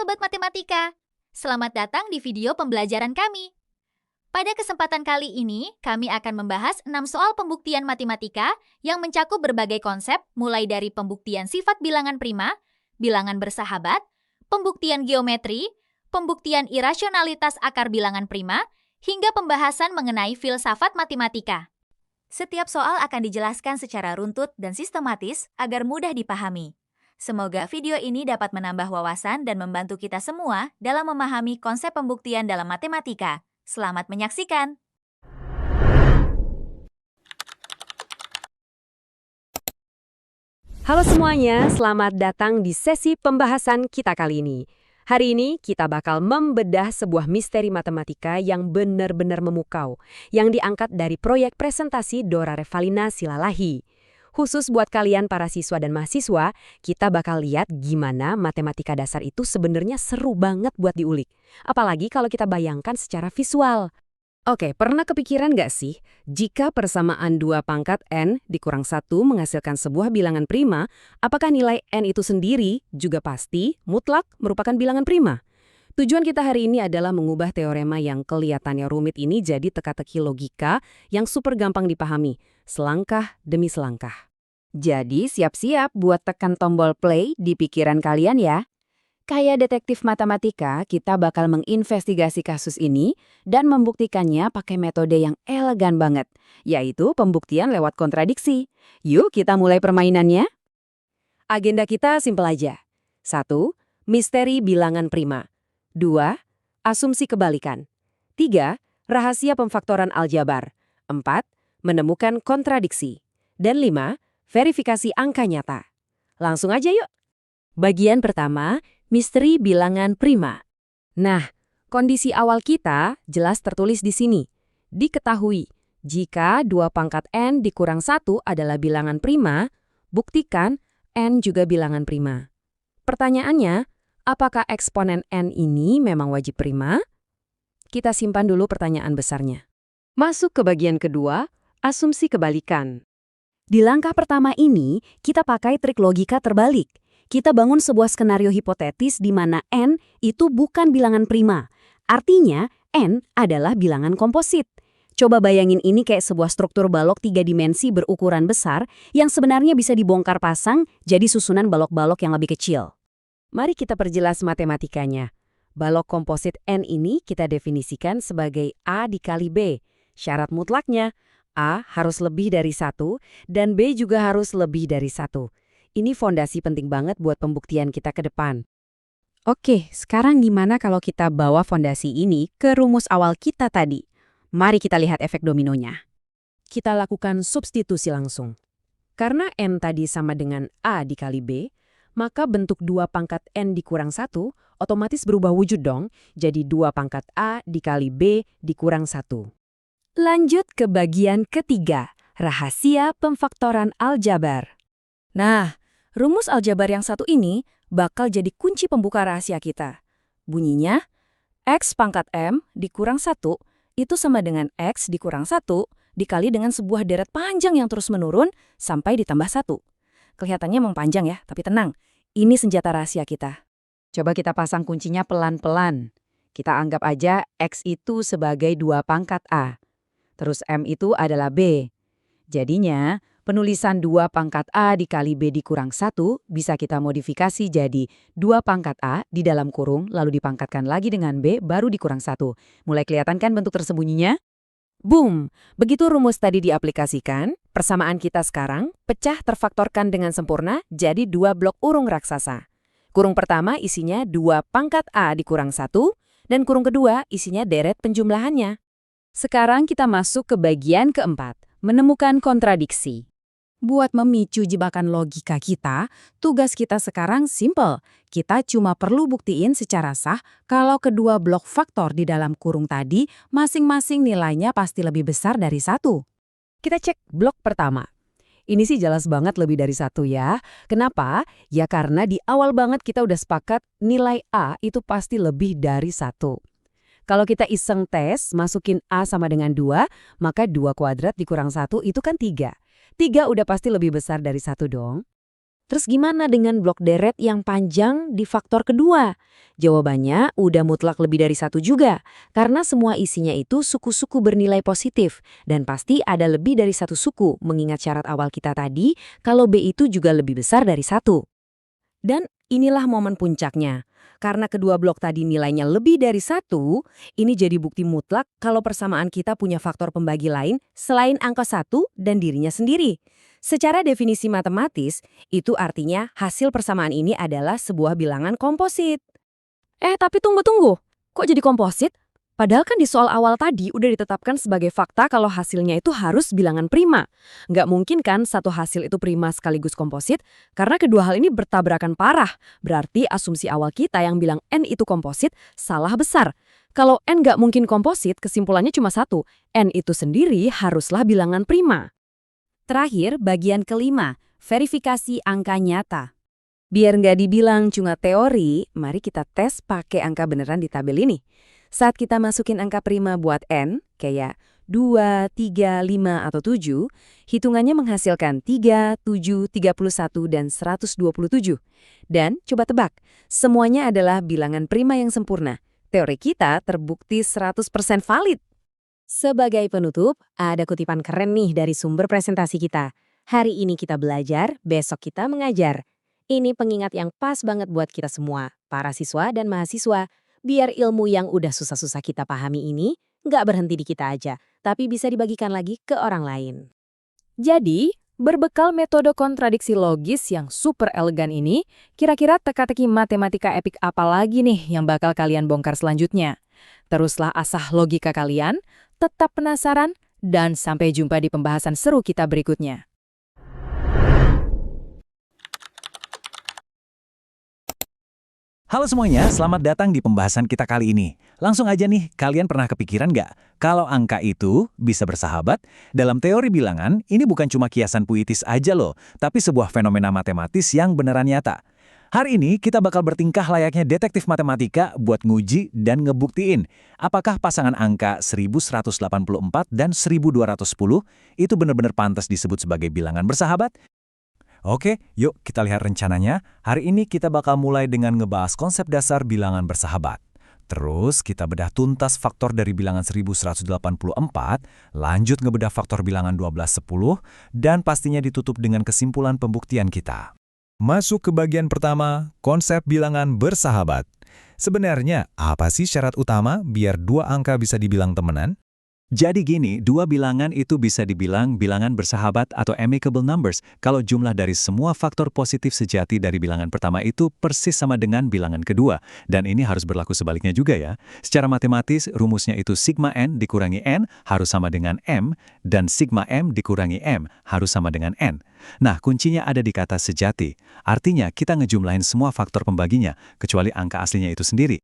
Sobat Matematika, selamat datang di video pembelajaran kami. Pada kesempatan kali ini, kami akan membahas 6 soal pembuktian matematika yang mencakup berbagai konsep mulai dari pembuktian sifat bilangan prima, bilangan bersahabat, pembuktian geometri, pembuktian irasionalitas akar bilangan prima, hingga pembahasan mengenai filsafat matematika. Setiap soal akan dijelaskan secara runtut dan sistematis agar mudah dipahami. Semoga video ini dapat menambah wawasan dan membantu kita semua dalam memahami konsep pembuktian dalam matematika. Selamat menyaksikan! Halo semuanya, selamat datang di sesi pembahasan kita kali ini. Hari ini kita bakal membedah sebuah misteri matematika yang benar-benar memukau, yang diangkat dari proyek presentasi Dora Revalina Silalahi. Khusus buat kalian para siswa dan mahasiswa, kita bakal lihat gimana matematika dasar itu sebenarnya seru banget buat diulik. Apalagi kalau kita bayangkan secara visual. Oke, pernah kepikiran nggak sih, jika persamaan 2 pangkat n dikurang 1 menghasilkan sebuah bilangan prima, apakah nilai n itu sendiri juga pasti, mutlak, merupakan bilangan prima? Tujuan kita hari ini adalah mengubah teorema yang kelihatannya rumit ini jadi teka-teki logika yang super gampang dipahami, selangkah demi selangkah. Jadi siap-siap buat tekan tombol play di pikiran kalian ya. Kayak detektif matematika, kita bakal menginvestigasi kasus ini dan membuktikannya pakai metode yang elegan banget, yaitu pembuktian lewat kontradiksi. Yuk kita mulai permainannya. Agenda kita simpel aja. 1. Misteri bilangan prima. 2. Asumsi kebalikan. 3. Rahasia pemfaktoran aljabar. 4. Menemukan kontradiksi. Dan 5. Verifikasi angka nyata. Langsung aja yuk. Bagian pertama, misteri bilangan prima. Nah, kondisi awal kita jelas tertulis di sini. Diketahui, jika 2 pangkat n dikurang 1 adalah bilangan prima, buktikan n juga bilangan prima. Pertanyaannya, apakah eksponen n ini memang wajib prima? Kita simpan dulu pertanyaan besarnya. Masuk ke bagian kedua, asumsi kebalikan. Di langkah pertama ini, kita pakai trik logika terbalik. Kita bangun sebuah skenario hipotetis di mana n itu bukan bilangan prima. Artinya, n adalah bilangan komposit. Coba bayangin ini kayak sebuah struktur balok 3 dimensi berukuran besar yang sebenarnya bisa dibongkar pasang jadi susunan balok-balok yang lebih kecil. Mari kita perjelas matematikanya. Balok komposit n ini kita definisikan sebagai A dikali B. Syarat mutlaknya, A harus lebih dari 1 dan B juga harus lebih dari 1. Ini fondasi penting banget buat pembuktian kita ke depan. Oke, sekarang gimana kalau kita bawa fondasi ini ke rumus awal kita tadi? Mari kita lihat efek dominonya. Kita lakukan substitusi langsung. Karena n tadi sama dengan A dikali B, maka bentuk 2 pangkat n dikurang 1 otomatis berubah wujud dong, jadi 2 pangkat A dikali B dikurang 1. Lanjut ke bagian ketiga, rahasia pemfaktoran aljabar. Nah, rumus aljabar yang satu ini bakal jadi kunci pembuka rahasia kita. Bunyinya, X pangkat M dikurang 1 itu sama dengan X dikurang 1 dikali dengan sebuah deret panjang yang terus menurun sampai ditambah 1. Kelihatannya memang panjang ya, tapi tenang. Ini senjata rahasia kita. Coba kita pasang kuncinya pelan-pelan. Kita anggap aja X itu sebagai 2 pangkat A. Terus M itu adalah B. Jadinya, penulisan 2 pangkat A dikali B dikurang 1 bisa kita modifikasi jadi 2 pangkat A di dalam kurung lalu dipangkatkan lagi dengan B baru dikurang 1. Mulai kelihatan kan bentuk tersembunyinya? Boom! Begitu rumus tadi diaplikasikan, persamaan kita sekarang pecah terfaktorkan dengan sempurna jadi 2 blok urung raksasa. Kurung pertama isinya 2 pangkat A dikurang 1 dan kurung kedua isinya deret penjumlahannya. Sekarang kita masuk ke bagian keempat, menemukan kontradiksi. Buat memicu jebakan logika kita, tugas kita sekarang simple. Kita cuma perlu buktiin secara sah kalau kedua blok faktor di dalam kurung tadi masing-masing nilainya pasti lebih besar dari 1. Kita cek blok pertama. Ini sih jelas banget lebih dari 1 ya. Kenapa? Ya karena di awal banget kita udah sepakat nilai A itu pasti lebih dari 1. Kalau kita iseng tes, masukin A sama dengan 2, maka 2 kuadrat dikurang 1 itu kan 3. 3 udah pasti lebih besar dari 1 dong. Terus gimana dengan blok deret yang panjang di faktor kedua? Jawabannya udah mutlak lebih dari satu juga, karena semua isinya itu suku-suku bernilai positif, dan pasti ada lebih dari satu suku, mengingat syarat awal kita tadi kalau B itu juga lebih besar dari satu. Dan inilah momen puncaknya. Karena kedua blok tadi nilainya lebih dari satu, ini jadi bukti mutlak kalau persamaan kita punya faktor pembagi lain selain angka satu dan dirinya sendiri. Secara definisi matematis, itu artinya hasil persamaan ini adalah sebuah bilangan komposit. Tapi tunggu. Kok jadi komposit? Padahal kan di soal awal tadi udah ditetapkan sebagai fakta kalau hasilnya itu harus bilangan prima. Nggak mungkin kan satu hasil itu prima sekaligus komposit, karena kedua hal ini bertabrakan parah. Berarti asumsi awal kita yang bilang N itu komposit salah besar. Kalau N nggak mungkin komposit, kesimpulannya cuma satu. N itu sendiri haruslah bilangan prima. Terakhir, bagian kelima, verifikasi angka nyata. Biar nggak dibilang cuma teori, mari kita tes pakai angka beneran di tabel ini. Saat kita masukin angka prima buat N, kayak 2, 3, 5, atau 7, hitungannya menghasilkan 3, 7, 31, dan 127. Dan coba tebak, semuanya adalah bilangan prima yang sempurna. Teori kita terbukti 100% valid. Sebagai penutup, ada kutipan keren nih dari sumber presentasi kita. Hari ini kita belajar, besok kita mengajar. Ini pengingat yang pas banget buat kita semua, para siswa dan mahasiswa. Biar ilmu yang udah susah-susah kita pahami ini nggak berhenti di kita aja, tapi bisa dibagikan lagi ke orang lain. Jadi, berbekal metode kontradiksi logis yang super elegan ini, kira-kira teka-teki matematika epik apa lagi nih yang bakal kalian bongkar selanjutnya? Teruslah asah logika kalian, tetap penasaran, dan sampai jumpa di pembahasan seru kita berikutnya. Halo semuanya, selamat datang di pembahasan kita kali ini. Langsung aja nih, kalian pernah kepikiran nggak kalau angka itu bisa bersahabat? Dalam teori bilangan, ini bukan cuma kiasan puitis aja loh, tapi sebuah fenomena matematis yang beneran nyata. Hari ini kita bakal bertingkah layaknya detektif matematika buat nguji dan ngebuktiin apakah pasangan angka 1184 dan 1210 itu benar-benar pantas disebut sebagai bilangan bersahabat. Oke, yuk kita lihat rencananya. Hari ini kita bakal mulai dengan ngebahas konsep dasar bilangan bersahabat. Terus kita bedah tuntas faktor dari bilangan 1184, lanjut ngebedah faktor bilangan 1210, dan pastinya ditutup dengan kesimpulan pembuktian kita. Masuk ke bagian pertama, konsep bilangan bersahabat. Sebenarnya, apa sih syarat utama biar dua angka bisa dibilang temenan? Jadi gini, dua bilangan itu bisa dibilang bilangan bersahabat atau amicable numbers kalau jumlah dari semua faktor positif sejati dari bilangan pertama itu persis sama dengan bilangan kedua. Dan ini harus berlaku sebaliknya juga ya. Secara matematis, rumusnya itu sigma n dikurangi n harus sama dengan m, dan sigma m dikurangi m harus sama dengan n. Nah, kuncinya ada di kata sejati. Artinya, kita ngejumlahin semua faktor pembaginya, kecuali angka aslinya itu sendiri.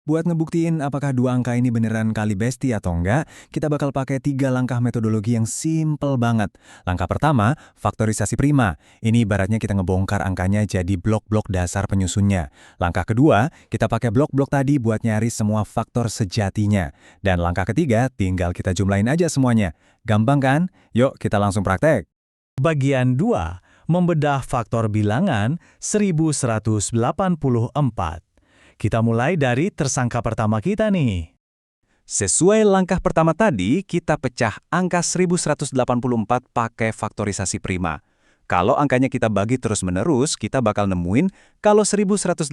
Buat ngebuktiin apakah dua angka ini beneran kali besti atau enggak, kita bakal pakai 3 langkah metodologi yang simple banget. Langkah pertama, faktorisasi prima. Ini ibaratnya kita ngebongkar angkanya jadi blok-blok dasar penyusunnya. Langkah kedua, kita pakai blok-blok tadi buat nyari semua faktor sejatinya. Dan langkah ketiga, tinggal kita jumlahin aja semuanya. Gampang kan? Yuk kita langsung praktek. Bagian 2, membedah faktor bilangan 1184. Kita mulai dari tersangka pertama kita nih. Sesuai langkah pertama tadi, kita pecah angka 1184 pakai faktorisasi prima. Kalau angkanya kita bagi terus-menerus, kita bakal nemuin kalau 1184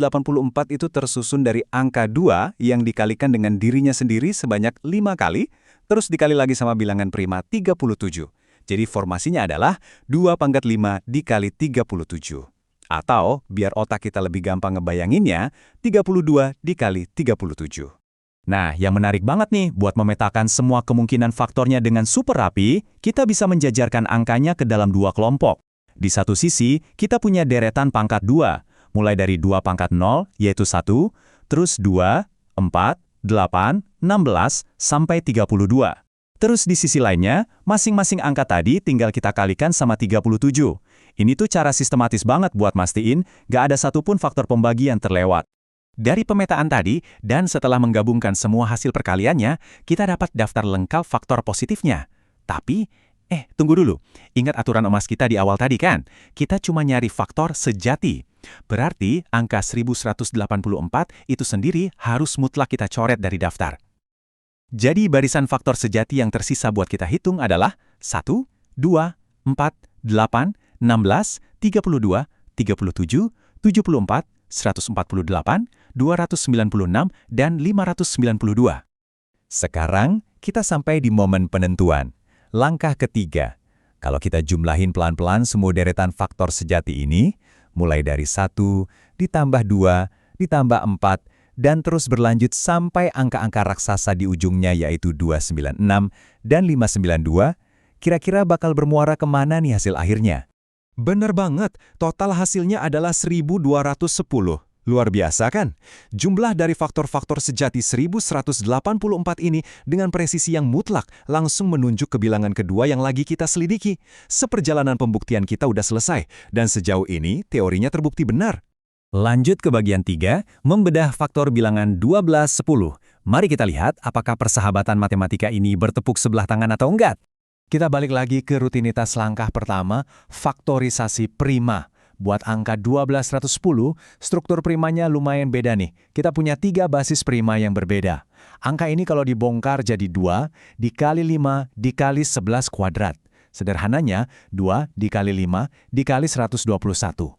itu tersusun dari angka 2 yang dikalikan dengan dirinya sendiri sebanyak 5 kali, terus dikali lagi sama bilangan prima 37. Jadi formasinya adalah 2/5 dikali 37. Atau, biar otak kita lebih gampang ngebayanginnya, 32 dikali 37. Nah, yang menarik banget nih, buat memetakan semua kemungkinan faktornya dengan super rapi, kita bisa menjajarkan angkanya ke dalam dua kelompok. Di satu sisi, kita punya deretan pangkat 2, mulai dari 2 pangkat 0, yaitu 1, terus 2, 4, 8, 16, sampai 32. Terus di sisi lainnya, masing-masing angka tadi tinggal kita kalikan sama 37. Ini tuh cara sistematis banget buat mastiin gak ada satupun faktor pembagi yang terlewat. Dari pemetaan tadi, dan setelah menggabungkan semua hasil perkaliannya, kita dapat daftar lengkap faktor positifnya. Tapi, Tunggu dulu. Ingat aturan emas kita di awal tadi kan? Kita cuma nyari faktor sejati. Berarti angka 1184 itu sendiri harus mutlak kita coret dari daftar. Jadi barisan faktor sejati yang tersisa buat kita hitung adalah 1, 2, 4, 8, 16, 32, 37, 74, 148, 296, dan 592. Sekarang kita sampai di momen penentuan. Langkah ketiga, kalau kita jumlahin pelan-pelan semua deretan faktor sejati ini, mulai dari 1, ditambah 2, ditambah 4, dan terus berlanjut sampai angka-angka raksasa di ujungnya yaitu 296 dan 592, kira-kira bakal bermuara kemana nih hasil akhirnya? Bener banget, total hasilnya adalah 1210. Luar biasa kan? Jumlah dari faktor-faktor sejati 1184 ini dengan presisi yang mutlak langsung menunjuk ke bilangan kedua yang lagi kita selidiki. Seperjalanan pembuktian kita udah selesai, dan sejauh ini teorinya terbukti benar. Lanjut ke bagian 3, membedah faktor bilangan 12, 10. Mari kita lihat apakah persahabatan matematika ini bertepuk sebelah tangan atau enggak. Kita balik lagi ke rutinitas langkah pertama, faktorisasi prima. Buat angka 12110, struktur primanya lumayan beda nih. Kita punya 3 basis prima yang berbeda. Angka ini kalau dibongkar jadi 2 dikali 5 dikali 11 kuadrat. Sederhananya, 2 dikali 5 dikali 121.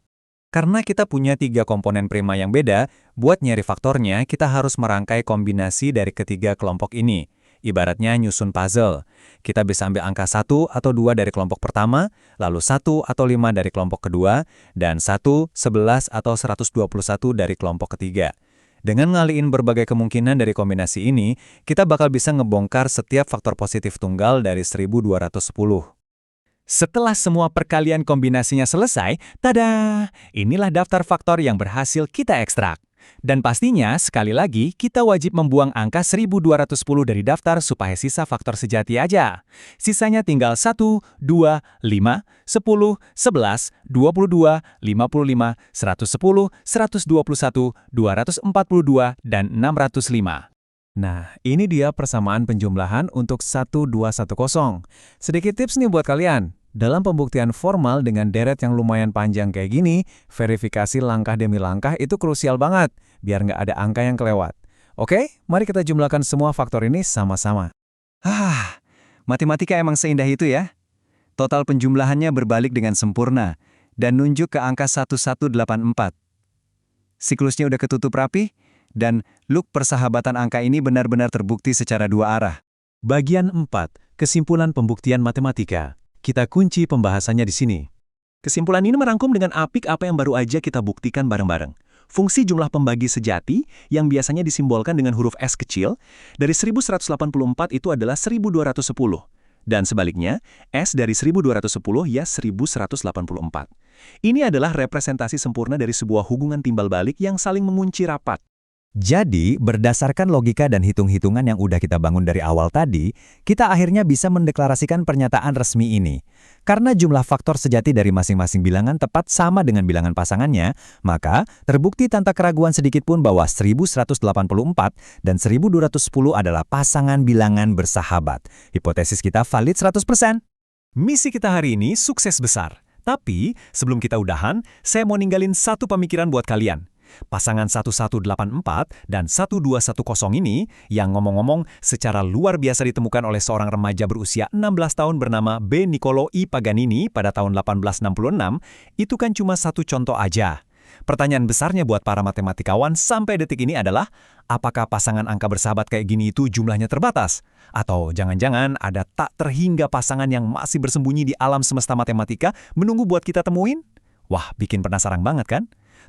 Karena kita punya 3 komponen prima yang beda, buat nyari faktornya kita harus merangkai kombinasi dari ketiga kelompok ini. Ibaratnya nyusun puzzle. Kita bisa ambil angka 1 atau 2 dari kelompok pertama, lalu 1 atau 5 dari kelompok kedua, dan 1, 11 atau 121 dari kelompok ketiga. Dengan ngaliin berbagai kemungkinan dari kombinasi ini, kita bakal bisa ngebongkar setiap faktor positif tunggal dari 1210. Setelah semua perkalian kombinasinya selesai, tada! Inilah daftar faktor yang berhasil kita ekstrak. Dan pastinya, sekali lagi, kita wajib membuang angka 1210 dari daftar supaya sisa faktor sejati aja. Sisanya tinggal 1, 2, 5, 10, 11, 22, 55, 110, 121, 242, dan 605. Nah, ini dia persamaan penjumlahan untuk 1210. Sedikit tips nih buat kalian. Dalam pembuktian formal dengan deret yang lumayan panjang kayak gini, verifikasi langkah demi langkah itu krusial banget, biar nggak ada angka yang kelewat. Oke, mari kita jumlahkan semua faktor ini sama-sama. Matematika emang seindah itu ya. Total penjumlahannya berbalik dengan sempurna, dan nunjuk ke angka 1184. Siklusnya udah ketutup rapi, dan look persahabatan angka ini benar-benar terbukti secara dua arah. Bagian 4, kesimpulan pembuktian matematika. Kita kunci pembahasannya di sini. Kesimpulan ini merangkum dengan apik apa yang baru aja kita buktikan bareng-bareng. Fungsi jumlah pembagi sejati yang biasanya disimbolkan dengan huruf S kecil, dari 1184 itu adalah 1210. Dan sebaliknya, S dari 1210 ya 1184. Ini adalah representasi sempurna dari sebuah hubungan timbal balik yang saling mengunci rapat. Jadi, berdasarkan logika dan hitung-hitungan yang udah kita bangun dari awal tadi, kita akhirnya bisa mendeklarasikan pernyataan resmi ini. Karena jumlah faktor sejati dari masing-masing bilangan tepat sama dengan bilangan pasangannya, maka terbukti tanpa keraguan sedikit pun bahwa 1184 dan 1210 adalah pasangan bilangan bersahabat. Hipotesis kita valid 100%. Misi kita hari ini sukses besar. Tapi, sebelum kita udahan, saya mau ninggalin satu pemikiran buat kalian. Pasangan 1184 dan 1210 ini yang ngomong-ngomong secara luar biasa ditemukan oleh seorang remaja berusia 16 tahun bernama B. Niccolo I. Paganini pada tahun 1866, itu kan cuma satu contoh aja. Pertanyaan besarnya buat para matematikawan sampai detik ini adalah, apakah pasangan angka bersahabat kayak gini itu jumlahnya terbatas? Atau jangan-jangan ada tak terhingga pasangan yang masih bersembunyi di alam semesta matematika menunggu buat kita temuin? Wah, bikin penasaran banget kan?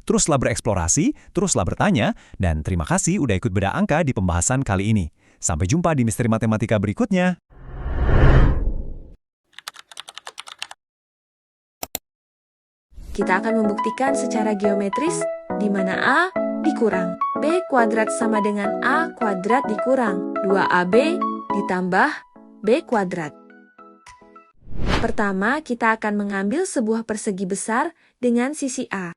Teruslah bereksplorasi, teruslah bertanya, dan terima kasih udah ikut bedah angka di pembahasan kali ini. Sampai jumpa di Misteri Matematika berikutnya. Kita akan membuktikan secara geometris di mana A dikurang B kuadrat sama dengan A kuadrat dikurang 2AB ditambah B kuadrat. Pertama, kita akan mengambil sebuah persegi besar dengan sisi A.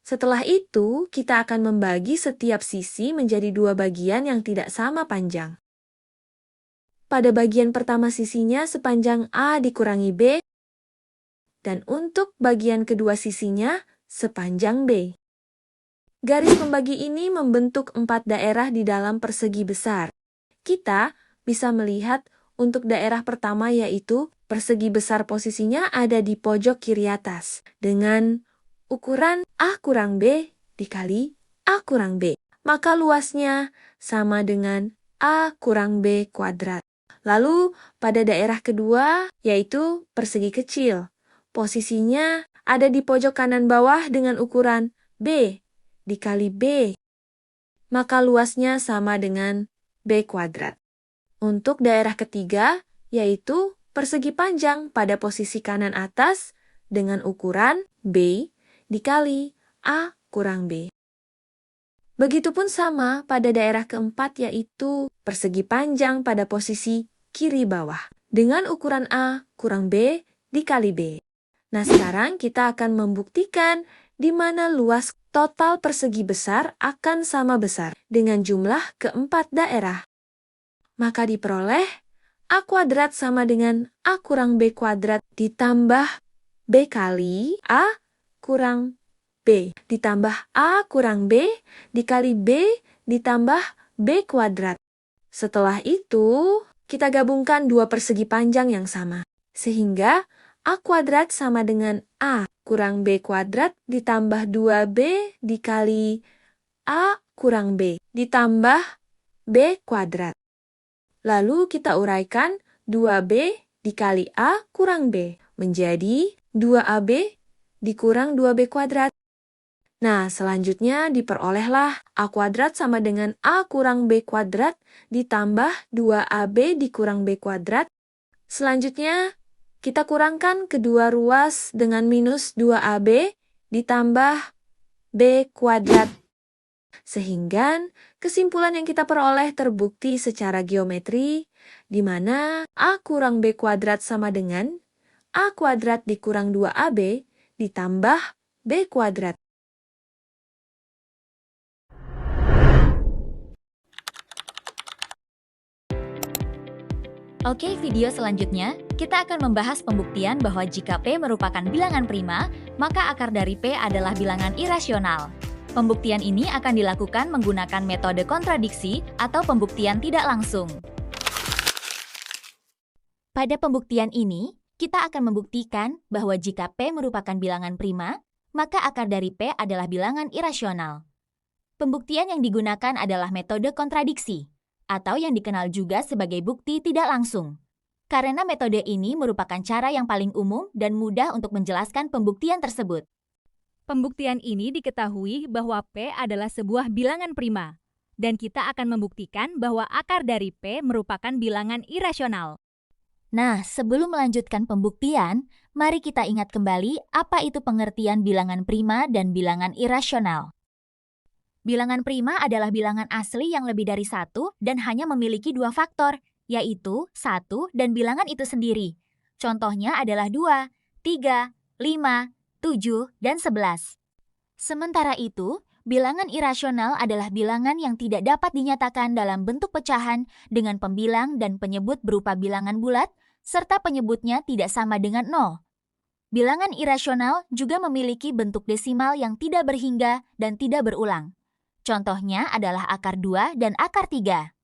Setelah itu, kita akan membagi setiap sisi menjadi dua bagian yang tidak sama panjang. pada bagian pertama sisinya sepanjang A dikurangi B, dan untuk bagian kedua sisinya sepanjang B. Garis pembagi ini membentuk 4 daerah di dalam persegi besar. Kita bisa melihat untuk daerah pertama yaitu persegi besar posisinya ada di pojok kiri atas dengan ukuran A kurang B dikali A kurang B. Maka luasnya sama dengan A kurang B kuadrat. Lalu pada daerah kedua yaitu persegi kecil. Posisinya ada di pojok kanan bawah dengan ukuran B dikali B. Maka luasnya sama dengan B kuadrat. Untuk daerah ketiga yaitu persegi panjang pada posisi kanan atas dengan ukuran B dikali A kurang B. Begitupun sama pada daerah keempat yaitu persegi panjang pada posisi kiri bawah dengan ukuran A kurang B dikali B. Nah, sekarang kita akan membuktikan di mana luas total persegi besar akan sama besar dengan jumlah keempat daerah. Maka diperoleh A kuadrat sama dengan A kurang B kuadrat ditambah B kali A kurang B ditambah A kurang B dikali B ditambah B kuadrat. Setelah itu, kita gabungkan dua persegi panjang yang sama. Sehingga A kuadrat sama dengan A kurang B kuadrat ditambah 2B dikali A kurang B ditambah B kuadrat. Lalu kita uraikan 2B dikali A kurang B menjadi 2AB dikurang 2B kuadrat. Nah, selanjutnya diperolehlah A kuadrat sama dengan A kurang B kuadrat ditambah 2AB dikurang B kuadrat. Selanjutnya, kita kurangkan kedua ruas dengan minus 2AB ditambah B kuadrat. Sehingga kesimpulan yang kita peroleh terbukti secara geometri, di mana A kurang B kuadrat sama dengan A kuadrat dikurang 2AB ditambah B kuadrat. Oke, video selanjutnya, kita akan membahas pembuktian bahwa jika P merupakan bilangan prima, maka akar dari P adalah bilangan irasional. Pembuktian ini akan dilakukan menggunakan metode kontradiksi atau pembuktian tidak langsung. Pada pembuktian ini, kita akan membuktikan bahwa jika P merupakan bilangan prima, maka akar dari P adalah bilangan irasional. Pembuktian yang digunakan adalah metode kontradiksi, atau yang dikenal juga sebagai bukti tidak langsung. Karena metode ini merupakan cara yang paling umum dan mudah untuk menjelaskan pembuktian tersebut. Pembuktian ini diketahui bahwa P adalah sebuah bilangan prima, dan kita akan membuktikan bahwa akar dari P merupakan bilangan irasional. Nah, sebelum melanjutkan pembuktian, mari kita ingat kembali apa itu pengertian bilangan prima dan bilangan irasional. Bilangan prima adalah bilangan asli yang lebih dari satu dan hanya memiliki dua faktor, yaitu 1 dan bilangan itu sendiri. Contohnya adalah 2, 3, 5, 7, dan 11. Sementara itu, bilangan irasional adalah bilangan yang tidak dapat dinyatakan dalam bentuk pecahan dengan pembilang dan penyebut berupa bilangan bulat, serta penyebutnya tidak sama dengan 0. Bilangan irasional juga memiliki bentuk desimal yang tidak berhingga dan tidak berulang. Contohnya adalah akar 2 dan akar 3.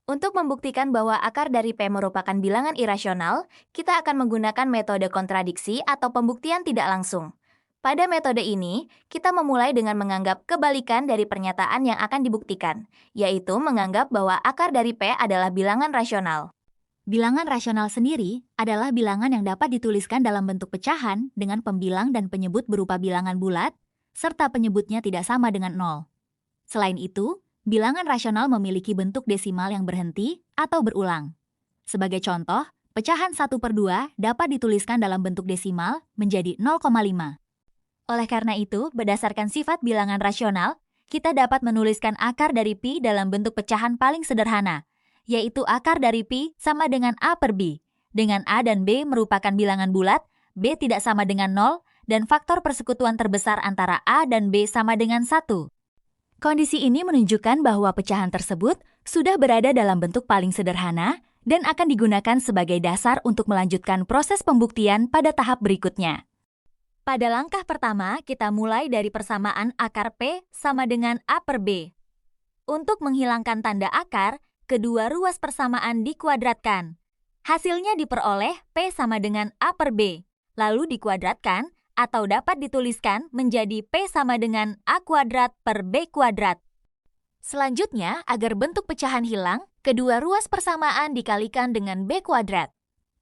Untuk membuktikan bahwa akar dari P merupakan bilangan irasional, kita akan menggunakan metode kontradiksi atau pembuktian tidak langsung. Pada metode ini, kita memulai dengan menganggap kebalikan dari pernyataan yang akan dibuktikan, yaitu menganggap bahwa akar dari P adalah bilangan rasional. Bilangan rasional sendiri adalah bilangan yang dapat dituliskan dalam bentuk pecahan dengan pembilang dan penyebut berupa bilangan bulat, serta penyebutnya tidak sama dengan 0. Selain itu, bilangan rasional memiliki bentuk desimal yang berhenti atau berulang. Sebagai contoh, pecahan 1/2 dapat dituliskan dalam bentuk desimal menjadi 0,5. Oleh karena itu, berdasarkan sifat bilangan rasional, kita dapat menuliskan akar dari pi dalam bentuk pecahan paling sederhana, yaitu akar dari pi sama dengan A per B, dengan A dan B merupakan bilangan bulat, B tidak sama dengan 0, dan faktor persekutuan terbesar antara A dan B sama dengan 1. Kondisi ini menunjukkan bahwa pecahan tersebut sudah berada dalam bentuk paling sederhana dan akan digunakan sebagai dasar untuk melanjutkan proses pembuktian pada tahap berikutnya. Pada langkah pertama, kita mulai dari persamaan akar P sama dengan A per B. Untuk menghilangkan tanda akar, kedua ruas persamaan dikuadratkan. Hasilnya diperoleh P sama dengan A per B, lalu dikuadratkan atau dapat dituliskan menjadi P sama dengan A kuadrat per B kuadrat. Selanjutnya, agar bentuk pecahan hilang, kedua ruas persamaan dikalikan dengan B kuadrat.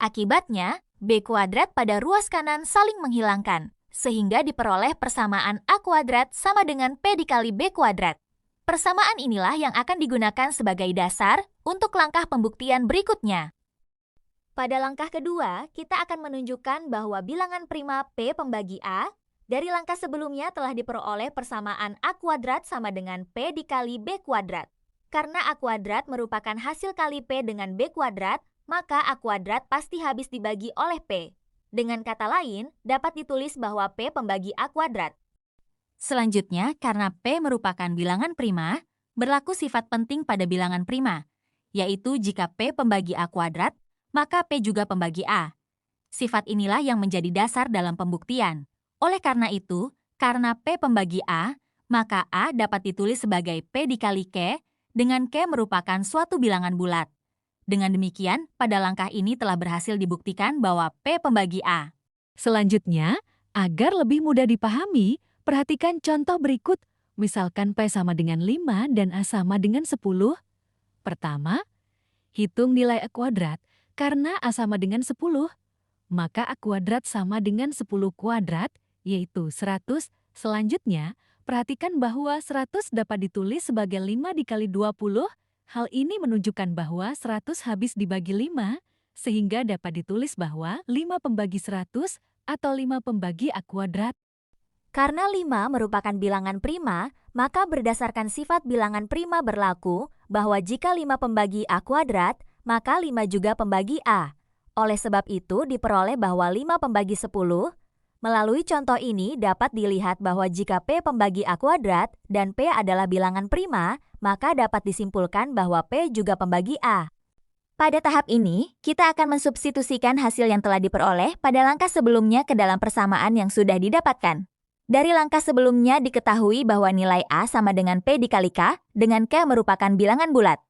Akibatnya, B kuadrat pada ruas kanan saling menghilangkan, sehingga diperoleh persamaan A kuadrat sama dengan P dikali B kuadrat. Persamaan inilah yang akan digunakan sebagai dasar untuk langkah pembuktian berikutnya. Pada langkah kedua, kita akan menunjukkan bahwa bilangan prima P pembagi A dari langkah sebelumnya telah diperoleh persamaan A kuadrat sama dengan P dikali B kuadrat. Karena A kuadrat merupakan hasil kali P dengan B kuadrat, maka A kuadrat pasti habis dibagi oleh P. Dengan kata lain, dapat ditulis bahwa P pembagi A kuadrat. Selanjutnya, karena P merupakan bilangan prima, berlaku sifat penting pada bilangan prima, yaitu jika P pembagi A kuadrat, maka P juga pembagi A. Sifat inilah yang menjadi dasar dalam pembuktian. Oleh karena itu, karena P pembagi A, maka A dapat ditulis sebagai P dikali K, dengan K merupakan suatu bilangan bulat. Dengan demikian, pada langkah ini telah berhasil dibuktikan bahwa P pembagi A. Selanjutnya, agar lebih mudah dipahami, perhatikan contoh berikut. Misalkan P sama dengan 5 dan A sama dengan 10. Pertama, hitung nilai A kuadrat karena A sama dengan 10. Maka A kuadrat sama dengan 10 kuadrat, yaitu 100. Selanjutnya, perhatikan bahwa 100 dapat ditulis sebagai 5 dikali 20. Hal ini menunjukkan bahwa 100 habis dibagi 5, sehingga dapat ditulis bahwa 5 pembagi 100 atau 5 pembagi A kuadrat. Karena 5 merupakan bilangan prima, maka berdasarkan sifat bilangan prima berlaku bahwa jika 5 pembagi A kuadrat, maka 5 juga pembagi A. Oleh sebab itu diperoleh bahwa 5 pembagi 10. Melalui contoh ini dapat dilihat bahwa jika P pembagi A kuadrat dan P adalah bilangan prima, maka dapat disimpulkan bahwa P juga pembagi A. Pada tahap ini, kita akan mensubstitusikan hasil yang telah diperoleh pada langkah sebelumnya ke dalam persamaan yang sudah didapatkan. Dari langkah sebelumnya diketahui bahwa nilai A sama dengan P dikali K, dengan K merupakan bilangan bulat.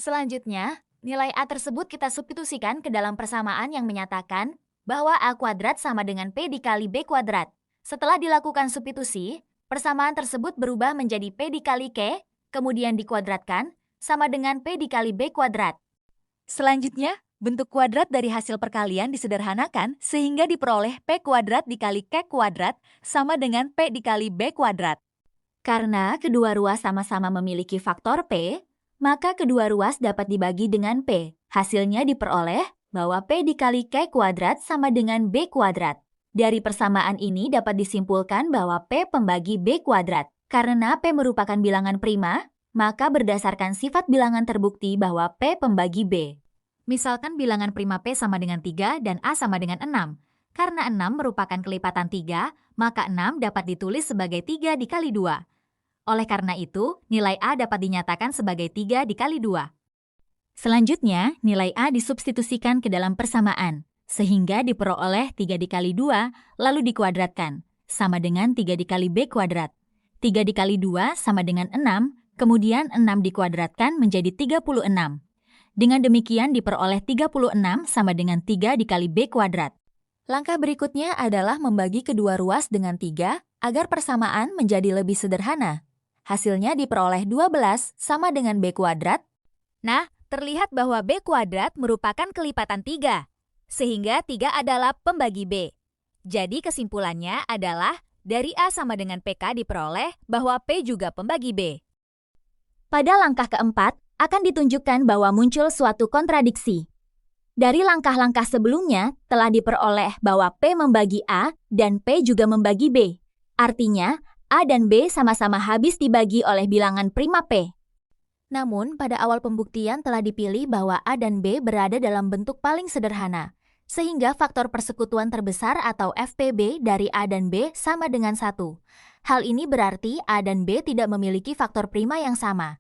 Selanjutnya, nilai A tersebut kita substitusikan ke dalam persamaan yang menyatakan bahwa A kuadrat sama dengan P dikali B kuadrat. Setelah dilakukan substitusi, persamaan tersebut berubah menjadi P dikali K, kemudian dikuadratkan, sama dengan P dikali B kuadrat. Selanjutnya, bentuk kuadrat dari hasil perkalian disederhanakan sehingga diperoleh P kuadrat dikali K kuadrat sama dengan P dikali B kuadrat. Karena kedua ruas sama-sama memiliki faktor P, maka kedua ruas dapat dibagi dengan P. Hasilnya diperoleh bahwa P dikali K kuadrat sama dengan B kuadrat. Dari persamaan ini dapat disimpulkan bahwa P pembagi B kuadrat. Karena P merupakan bilangan prima, maka berdasarkan sifat bilangan terbukti bahwa P pembagi B. Misalkan bilangan prima P sama dengan 3 dan A sama dengan 6. Karena 6 merupakan kelipatan 3, maka 6 dapat ditulis sebagai 3 dikali 2. Oleh karena itu, nilai A dapat dinyatakan sebagai 3 dikali 2. Selanjutnya, nilai A disubstitusikan ke dalam persamaan, sehingga diperoleh 3 dikali 2, lalu dikuadratkan, sama dengan 3 dikali B kuadrat. 3 dikali 2 sama dengan 6, kemudian 6 dikuadratkan menjadi 36. Dengan demikian diperoleh 36 sama dengan 3 dikali B kuadrat. Langkah berikutnya adalah membagi kedua ruas dengan 3 agar persamaan menjadi lebih sederhana. Hasilnya diperoleh 12 sama dengan B kuadrat. Nah, terlihat bahwa B kuadrat merupakan kelipatan 3, sehingga 3 adalah pembagi B. Jadi kesimpulannya adalah dari A sama dengan PK diperoleh bahwa P juga pembagi B. Pada langkah keempat, akan ditunjukkan bahwa muncul suatu kontradiksi. Dari langkah-langkah sebelumnya telah diperoleh bahwa P membagi A dan P juga membagi B. Artinya, A dan B sama-sama habis dibagi oleh bilangan prima P. Namun, pada awal pembuktian telah dipilih bahwa A dan B berada dalam bentuk paling sederhana, sehingga faktor persekutuan terbesar atau FPB dari A dan B sama dengan 1. Hal ini berarti A dan B tidak memiliki faktor prima yang sama.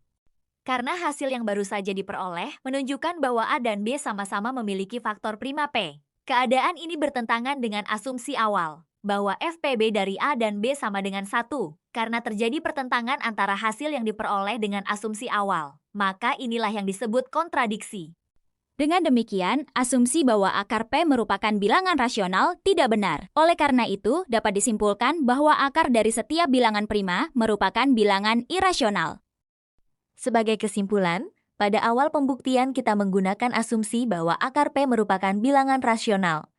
Karena hasil yang baru saja diperoleh menunjukkan bahwa A dan B sama-sama memiliki faktor prima P. Keadaan ini bertentangan dengan asumsi awal, bahwa FPB dari A dan B sama dengan 1, karena terjadi pertentangan antara hasil yang diperoleh dengan asumsi awal. Maka inilah yang disebut kontradiksi. Dengan demikian, asumsi bahwa akar P merupakan bilangan rasional tidak benar. Oleh karena itu, dapat disimpulkan bahwa akar dari setiap bilangan prima merupakan bilangan irasional. Sebagai kesimpulan, pada awal pembuktian kita menggunakan asumsi bahwa akar P merupakan bilangan rasional.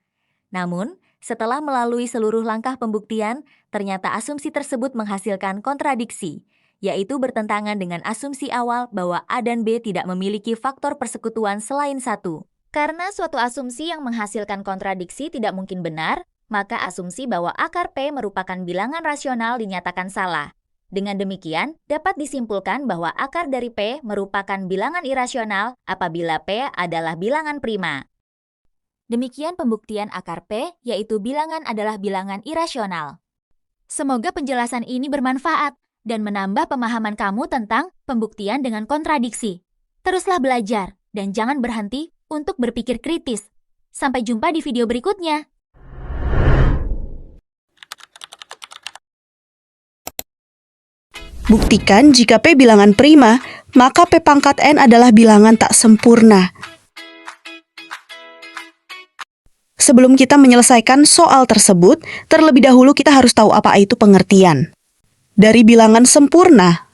Namun, setelah melalui seluruh langkah pembuktian, ternyata asumsi tersebut menghasilkan kontradiksi, yaitu bertentangan dengan asumsi awal bahwa A dan B tidak memiliki faktor persekutuan selain 1. Karena suatu asumsi yang menghasilkan kontradiksi tidak mungkin benar, maka asumsi bahwa akar P merupakan bilangan rasional dinyatakan salah. Dengan demikian, dapat disimpulkan bahwa akar dari P merupakan bilangan irasional apabila P adalah bilangan prima. Demikian pembuktian akar P, yaitu bilangan adalah bilangan irasional. Semoga penjelasan ini bermanfaat dan menambah pemahaman kamu tentang pembuktian dengan kontradiksi. Teruslah belajar dan jangan berhenti untuk berpikir kritis. Sampai jumpa di video berikutnya. Buktikan jika P bilangan prima, maka P pangkat N adalah bilangan tak sempurna. Sebelum kita menyelesaikan soal tersebut, terlebih dahulu kita harus tahu apa itu pengertian dari bilangan sempurna.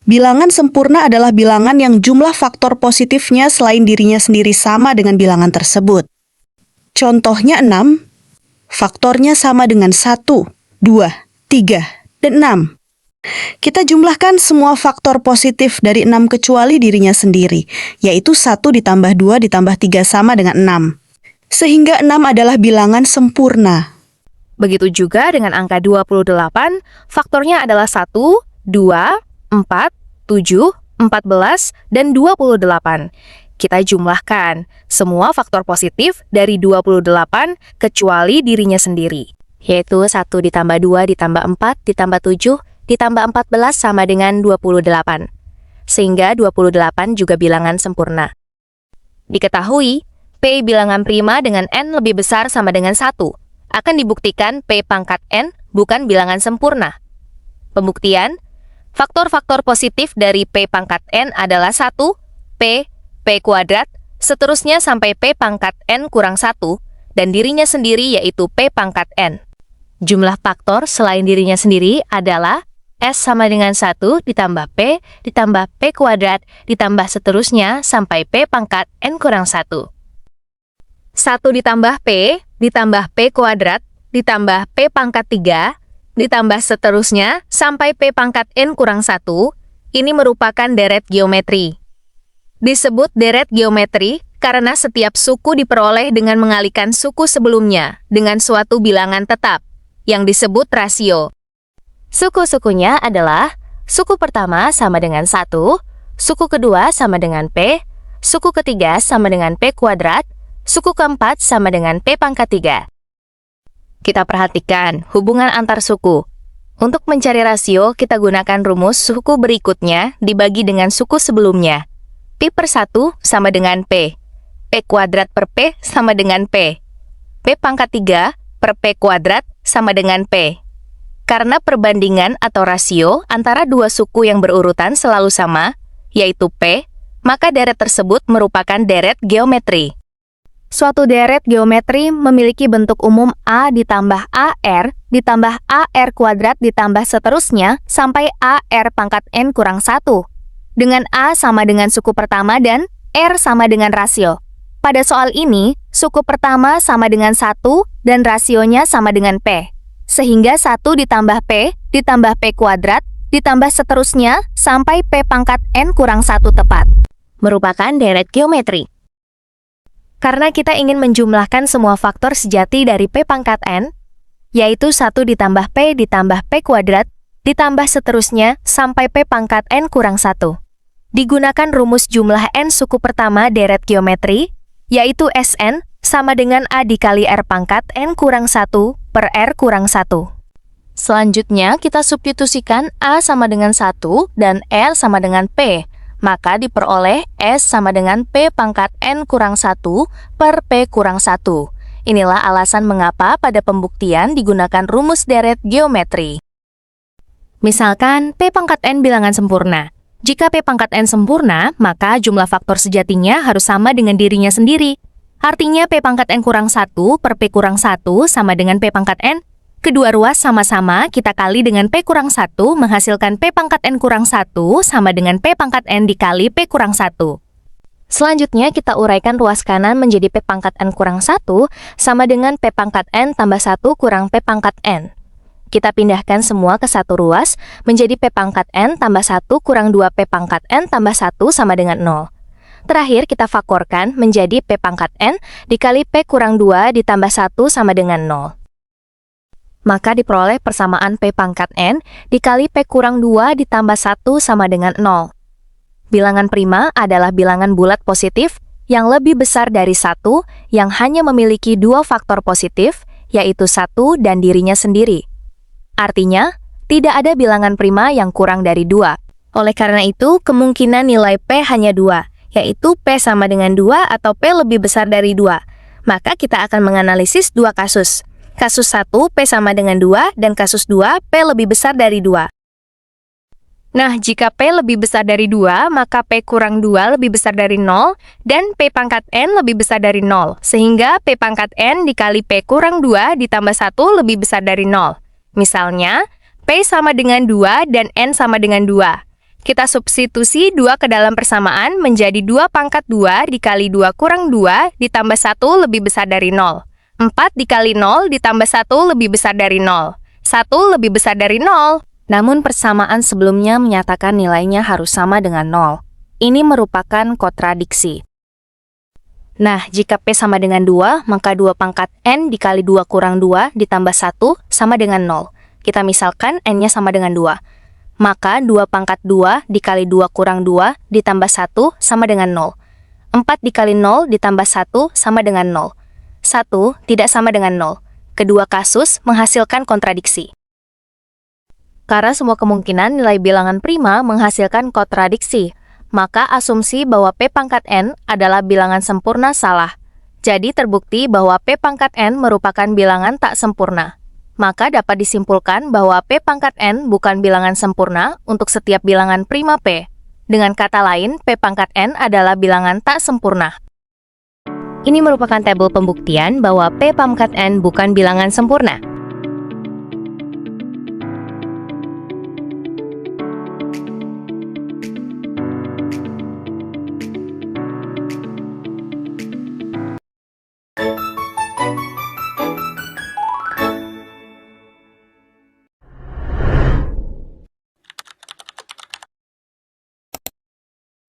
Bilangan sempurna adalah bilangan yang jumlah faktor positifnya selain dirinya sendiri sama dengan bilangan tersebut. Contohnya 6, faktornya sama dengan 1, 2, 3, dan 6. Kita jumlahkan semua faktor positif dari 6 kecuali dirinya sendiri, yaitu 1 ditambah 2 ditambah 3 sama dengan 6. Sehingga 6 adalah bilangan sempurna. Begitu juga dengan angka 28, faktornya adalah 1, 2, 4, 7, 14, dan 28. Kita jumlahkan semua faktor positif dari 28 kecuali dirinya sendiri, yaitu 1 ditambah 2 ditambah 4 ditambah 7 ditambah 14 sama dengan 28. Sehingga 28 juga bilangan sempurna. Diketahui, P bilangan prima dengan N lebih besar sama dengan 1. Akan dibuktikan P pangkat N bukan bilangan sempurna. Pembuktian, faktor-faktor positif dari P pangkat N adalah 1, P, P kuadrat, seterusnya sampai P pangkat N kurang 1, dan dirinya sendiri yaitu P pangkat N. Jumlah faktor selain dirinya sendiri adalah S sama dengan 1 ditambah P kuadrat ditambah seterusnya sampai P pangkat N kurang 1. 1 ditambah P kuadrat ditambah P pangkat 3 ditambah seterusnya sampai P pangkat N kurang 1, ini merupakan deret geometri. Disebut deret geometri karena setiap suku diperoleh dengan mengalihkan suku sebelumnya dengan suatu bilangan tetap, yang disebut rasio. Suku-sukunya adalah suku pertama sama dengan 1, suku kedua sama dengan P, suku ketiga sama dengan P kuadrat, suku keempat sama dengan P pangkat 3. Kita perhatikan hubungan antar suku. Untuk mencari rasio, kita gunakan rumus suku berikutnya dibagi dengan suku sebelumnya. P per 1 sama dengan P. P kuadrat per P sama dengan P. P pangkat 3 per P kuadrat sama dengan P. Karena perbandingan atau rasio antara dua suku yang berurutan selalu sama, yaitu P, maka deret tersebut merupakan deret geometri. Suatu deret geometri memiliki bentuk umum A ditambah AR ditambah AR kuadrat ditambah seterusnya sampai AR pangkat N kurang 1. Dengan A sama dengan suku pertama dan R sama dengan rasio. Pada soal ini, suku pertama sama dengan 1 dan rasionya sama dengan P. Sehingga 1 ditambah P kuadrat ditambah seterusnya sampai P pangkat N kurang 1 tepat. Merupakan deret geometri. Karena kita ingin menjumlahkan semua faktor sejati dari P pangkat N, yaitu 1 ditambah P kuadrat ditambah seterusnya sampai P pangkat N kurang 1. Digunakan rumus jumlah N suku pertama deret geometri, yaitu Sn sama dengan A dikali R pangkat N kurang 1 per R kurang 1. Selanjutnya, kita substitusikan A sama dengan 1 dan R sama dengan P. maka diperoleh S sama dengan P pangkat N kurang 1 per P kurang 1. Inilah alasan mengapa pada pembuktian digunakan rumus deret geometri. Misalkan P pangkat N bilangan sempurna. Jika P pangkat N sempurna, maka jumlah faktor sejatinya harus sama dengan dirinya sendiri. Artinya P pangkat N kurang 1 per P kurang 1 sama dengan P pangkat N. Kedua ruas sama-sama kita kali dengan P kurang 1 menghasilkan P pangkat N kurang 1 sama dengan P pangkat N dikali P kurang 1. Selanjutnya kita uraikan ruas kanan menjadi P pangkat N kurang 1 sama dengan P pangkat N tambah 1 kurang P pangkat N. Kita pindahkan semua ke satu ruas menjadi P pangkat N tambah 1 kurang 2 P pangkat N tambah 1 sama dengan 0. Terakhir kita fakorkan menjadi P pangkat N dikali P kurang 2 ditambah 1 sama dengan 0. Maka diperoleh persamaan P pangkat N dikali P kurang 2 ditambah 1 sama dengan 0. Bilangan prima adalah bilangan bulat positif yang lebih besar dari 1 yang hanya memiliki dua faktor positif, yaitu 1 dan dirinya sendiri. Artinya, tidak ada bilangan prima yang kurang dari 2. Oleh karena itu, kemungkinan nilai P hanya 2, yaitu P sama dengan 2 atau P lebih besar dari 2. Maka kita akan menganalisis dua kasus. Kasus 1, P sama dengan 2, dan kasus 2, P lebih besar dari 2. Nah, jika P lebih besar dari 2, maka P kurang 2 lebih besar dari 0, dan P pangkat N lebih besar dari 0, sehingga P pangkat N dikali P kurang 2 ditambah 1 lebih besar dari 0. Misalnya, P sama dengan 2 dan N sama dengan 2. Kita substitusi 2 ke dalam persamaan menjadi 2 pangkat 2 dikali 2 kurang 2 ditambah 1 lebih besar dari 0. 4 dikali 0 ditambah 1 lebih besar dari 0. 1 lebih besar dari 0. Namun persamaan sebelumnya menyatakan nilainya harus sama dengan 0. Ini merupakan kontradiksi. Nah, jika P sama dengan 2, maka 2 pangkat N dikali 2 kurang 2 ditambah 1 sama dengan 0. Kita misalkan N-nya sama dengan 2. Maka 2 pangkat 2 dikali 2 kurang 2 ditambah 1 sama dengan 0. 4 dikali 0 ditambah 1 sama dengan 0. 1 tidak sama dengan 0. Kedua kasus menghasilkan kontradiksi. Karena semua kemungkinan nilai bilangan prima menghasilkan kontradiksi, maka asumsi bahwa P pangkat N adalah bilangan sempurna salah. Jadi terbukti bahwa P pangkat N merupakan bilangan tak sempurna. Maka dapat disimpulkan bahwa P pangkat N bukan bilangan sempurna untuk setiap bilangan prima P. Dengan kata lain, P pangkat N adalah bilangan tak sempurna. Ini merupakan tabel pembuktian bahwa P pangkat N bukan bilangan sempurna.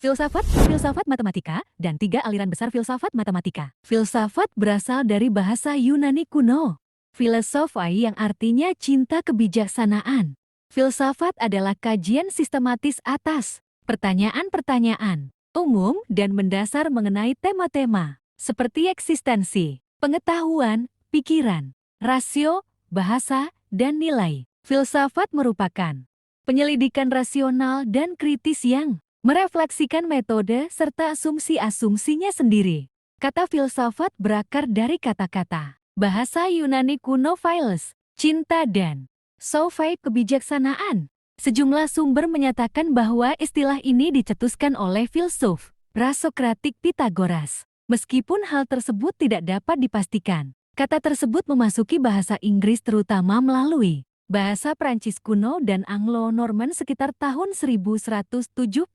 Filsafat matematika, dan 3 aliran besar filsafat matematika. Filsafat berasal dari bahasa Yunani kuno. Philosophai yang artinya cinta kebijaksanaan. Filsafat adalah kajian sistematis atas pertanyaan-pertanyaan umum dan mendasar mengenai tema-tema seperti eksistensi, pengetahuan, pikiran, rasio, bahasa, dan nilai. Filsafat merupakan penyelidikan rasional dan kritis yang merefleksikan metode serta asumsi-asumsinya sendiri. Kata filsafat berakar dari kata-kata bahasa Yunani kuno philos, cinta, dan sophai, kebijaksanaan. Sejumlah sumber menyatakan bahwa istilah ini dicetuskan oleh filsuf prasokratik Pitagoras. Meskipun hal tersebut tidak dapat dipastikan, kata tersebut memasuki bahasa Inggris terutama melalui bahasa Prancis kuno dan Anglo-Norman sekitar tahun 1175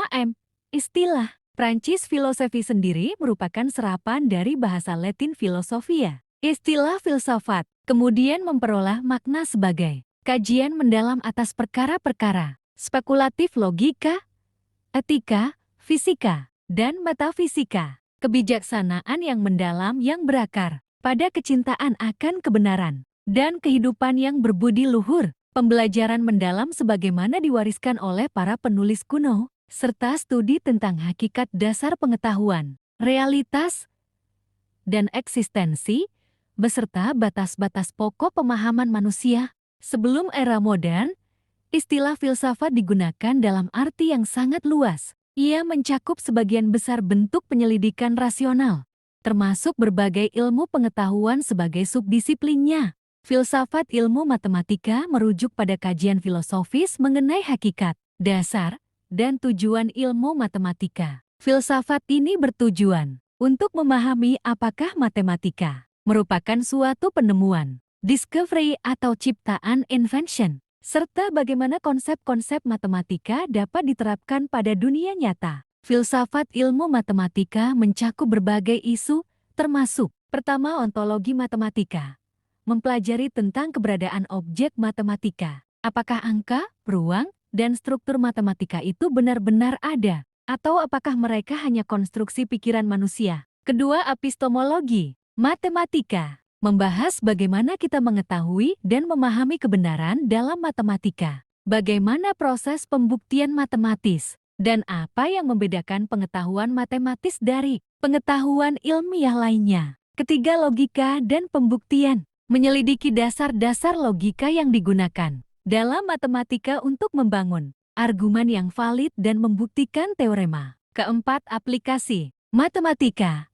m. Istilah Prancis filosofi sendiri merupakan serapan dari bahasa Latin philosophia. Istilah filsafat kemudian memperoleh makna sebagai kajian mendalam atas perkara-perkara spekulatif logika, etika, fisika, dan metafisika. Kebijaksanaan yang mendalam yang berakar pada kecintaan akan kebenaran dan kehidupan yang berbudi luhur, pembelajaran mendalam sebagaimana diwariskan oleh para penulis kuno, serta studi tentang hakikat dasar pengetahuan, realitas, dan eksistensi, beserta batas-batas pokok pemahaman manusia. Sebelum era modern, istilah filsafat digunakan dalam arti yang sangat luas, Ia mencakup sebagian besar bentuk penyelidikan rasional, termasuk berbagai ilmu pengetahuan sebagai subdisiplinnya. Filsafat ilmu matematika merujuk pada kajian filosofis mengenai hakikat, dasar, dan tujuan ilmu matematika. Filsafat ini bertujuan untuk memahami apakah matematika merupakan suatu penemuan, discovery atau ciptaan, invention, serta bagaimana konsep-konsep matematika dapat diterapkan pada dunia nyata. Filsafat ilmu matematika mencakup berbagai isu, termasuk pertama, ontologi matematika, mempelajari tentang keberadaan objek matematika. Apakah angka, ruang, dan struktur matematika itu benar-benar ada, atau apakah mereka hanya konstruksi pikiran manusia? Kedua, epistemologi matematika, membahas bagaimana kita mengetahui dan memahami kebenaran dalam matematika, bagaimana proses pembuktian matematis, dan apa yang membedakan pengetahuan matematis dari pengetahuan ilmiah lainnya. Ketiga, logika dan pembuktian, menyelidiki dasar-dasar logika yang digunakan dalam matematika untuk membangun argumen yang valid dan membuktikan teorema. Keempat, aplikasi matematika,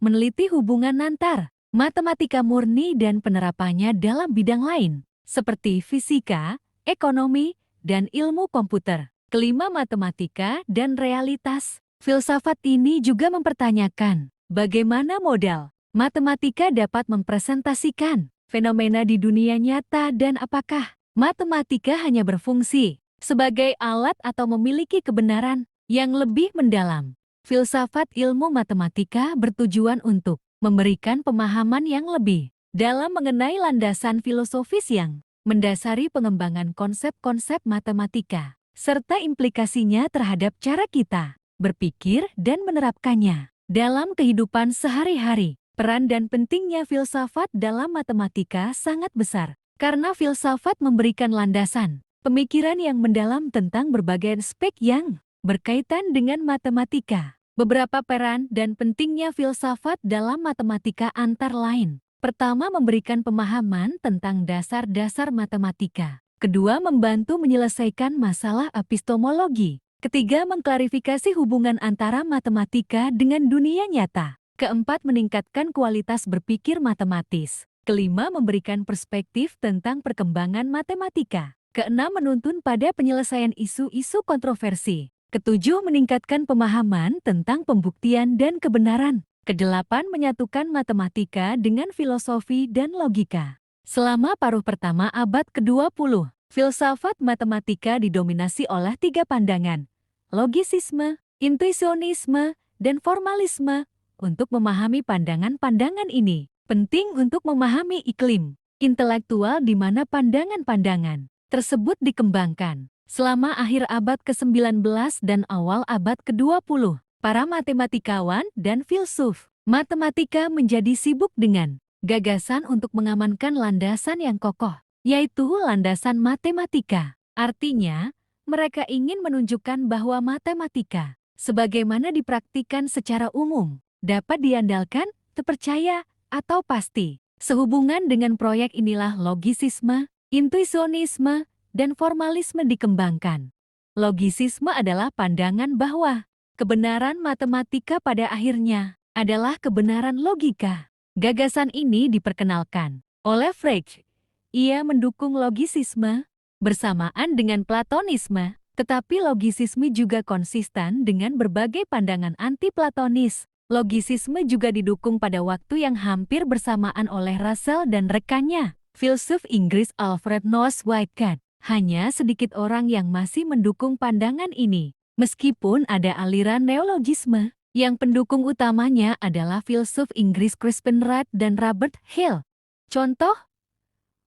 meneliti hubungan antar matematika murni dan penerapannya dalam bidang lain, seperti fisika, ekonomi, dan ilmu komputer. Kelima, matematika dan realitas. Filsafat ini juga mempertanyakan bagaimana modal matematika dapat mempresentasikan fenomena di dunia nyata dan apakah matematika hanya berfungsi sebagai alat atau memiliki kebenaran yang lebih mendalam. Filsafat ilmu matematika bertujuan untuk memberikan pemahaman yang lebih dalam mengenai landasan filosofis yang mendasari pengembangan konsep-konsep matematika, serta implikasinya terhadap cara kita berpikir dan menerapkannya dalam kehidupan sehari-hari. Peran dan pentingnya filsafat dalam matematika sangat besar, karena filsafat memberikan landasan pemikiran yang mendalam tentang berbagai aspek yang berkaitan dengan matematika. Beberapa peran dan pentingnya filsafat dalam matematika antara lain. Pertama, memberikan pemahaman tentang dasar-dasar matematika. Kedua, membantu menyelesaikan masalah epistemologi. Ketiga, mengklarifikasi hubungan antara matematika dengan dunia nyata. Keempat, meningkatkan kualitas berpikir matematis. Kelima, memberikan perspektif tentang perkembangan matematika. Keenam, menuntun pada penyelesaian isu-isu kontroversi. Ketujuh, meningkatkan pemahaman tentang pembuktian dan kebenaran. Kedelapan, menyatukan matematika dengan filosofi dan logika. Selama paruh pertama abad ke-20, filsafat matematika didominasi oleh tiga pandangan: logisisme, intuisionisme, dan formalisme. Untuk memahami pandangan-pandangan ini, penting untuk memahami iklim intelektual di mana pandangan-pandangan tersebut dikembangkan. Selama akhir abad ke-19 dan awal abad ke-20, para matematikawan dan filsuf matematika menjadi sibuk dengan gagasan untuk mengamankan landasan yang kokoh, yaitu landasan matematika. Artinya, mereka ingin menunjukkan bahwa matematika, sebagaimana dipraktikkan secara umum, dapat diandalkan, terpercaya, atau pasti. Sehubungan dengan proyek inilah logisisme, intuisionisme, dan formalisme dikembangkan. Logisisme adalah pandangan bahwa kebenaran matematika pada akhirnya adalah kebenaran logika. Gagasan ini diperkenalkan oleh Frege. Ia mendukung logisisme bersamaan dengan Platonisme, tetapi logisisme juga konsisten dengan berbagai pandangan anti-Platonis. Logisisme juga didukung pada waktu yang hampir bersamaan oleh Russell dan rekannya, filsuf Inggris Alfred North Whitehead. Hanya sedikit orang yang masih mendukung pandangan ini, meskipun ada aliran neologisme, yang pendukung utamanya adalah filsuf Inggris Crispin Wright dan Robert Hill. Contoh,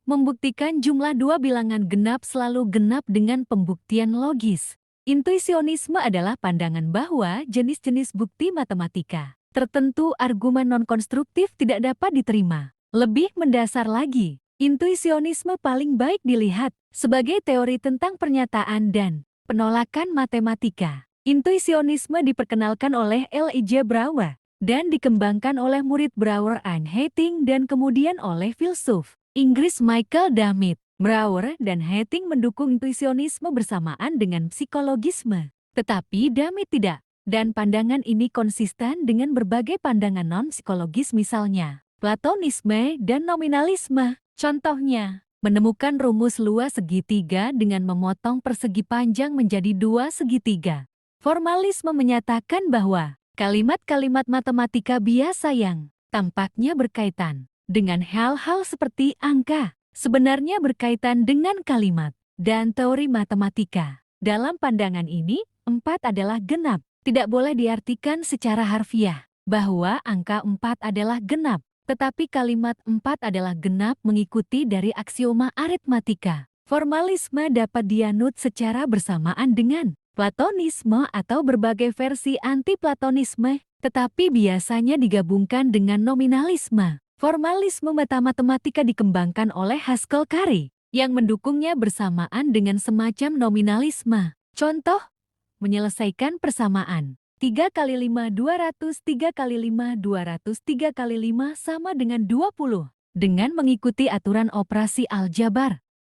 membuktikan jumlah dua bilangan genap selalu genap dengan pembuktian logis. Intuisionisme adalah pandangan bahwa jenis-jenis bukti matematika tertentu argumen non-konstruktif tidak dapat diterima. Lebih mendasar lagi, intuisionisme paling baik dilihat sebagai teori tentang pernyataan dan penolakan matematika. Intuisionisme diperkenalkan oleh L.I.J. Brouwer dan dikembangkan oleh murid Brouwer Ian Hating dan kemudian oleh filsuf Inggris Michael Dummett. Brouwer dan Hating mendukung intuisionisme bersamaan dengan psikologisme. Tetapi Damit tidak. Dan pandangan ini konsisten dengan berbagai pandangan non-psikologis misalnya Platonisme dan nominalisme. Contohnya, menemukan rumus luas segitiga dengan memotong persegi panjang menjadi 2 segitiga. Formalisme menyatakan bahwa kalimat-kalimat matematika biasa yang tampaknya berkaitan dengan hal-hal seperti angka sebenarnya berkaitan dengan kalimat dan teori matematika. Dalam pandangan ini, 4 adalah genap. Tidak boleh diartikan secara harfiah bahwa angka 4 adalah genap, tetapi kalimat 4 adalah genap mengikuti dari aksioma aritmatika. Formalisme dapat dianut secara bersamaan dengan Platonisme atau berbagai versi anti-Platonisme, tetapi biasanya digabungkan dengan nominalisme. Formalisme matematika dikembangkan oleh Haskell Curry, yang mendukungnya bersamaan dengan semacam nominalisme. Contoh, menyelesaikan persamaan. 3 kali 5, 200, 3 kali 5, 200, 3 kali 5 sama dengan 20. Dengan mengikuti aturan operasi aljabar,